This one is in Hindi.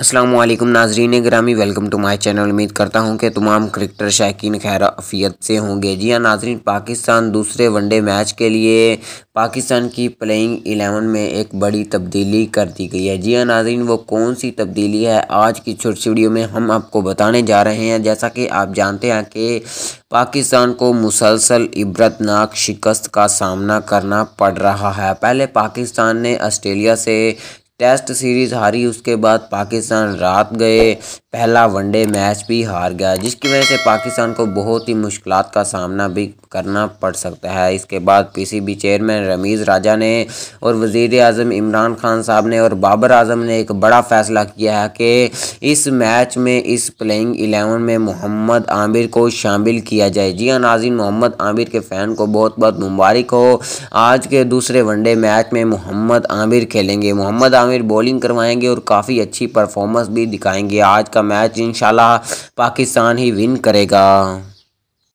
अस्सलाम वालेकुम नाजरीन गिरामी, वेलकम टू माय चैनल। उम्मीद करता हूं कि तमाम क्रिकेटर शायकीन खैर आफियत से होंगे। जी हाँ नाजरीन, पाकिस्तान दूसरे वनडे मैच के लिए पाकिस्तान की प्लेइंग 11 में एक बड़ी तब्दीली कर दी गई है। जी हाँ नाजरीन, वो कौन सी तब्दीली है आज की छोटी सी वीडियो में हम आपको बताने जा रहे हैं। जैसा कि आप जानते हैं कि पाकिस्तान को मुसलसल इबरतनाक शिकस्त का सामना करना पड़ रहा है। पहले पाकिस्तान ने ऑस्ट्रेलिया से टेस्ट सीरीज़ हारी, उसके बाद पाकिस्तान रात गए पहला वनडे मैच भी हार गया, जिसकी वजह से पाकिस्तान को बहुत ही मुश्किलात का सामना भी करना पड़ सकता है। इसके बाद पीसीबी चेयरमैन रमीज़ राजा ने और वज़ीर आज़म इमरान खान साहब ने और बाबर आजम ने एक बड़ा फ़ैसला किया है कि इस मैच में इस प्लेइंग 11 में मोहम्मद आमिर को शामिल किया जाए। जी हाँ नाज़रीन, मोहम्मद आमिर के फ़ैन को बहुत बहुत मुबारक हो। आज के दूसरे वनडे मैच में मोहम्मद आमिर खेलेंगे। मोहम्मद आमिर बॉलिंग करवाएंगे और काफ़ी अच्छी परफॉर्मेंस भी दिखाएंगे। आज का मैच इंशाल्लाह पाकिस्तान ही विन करेगा।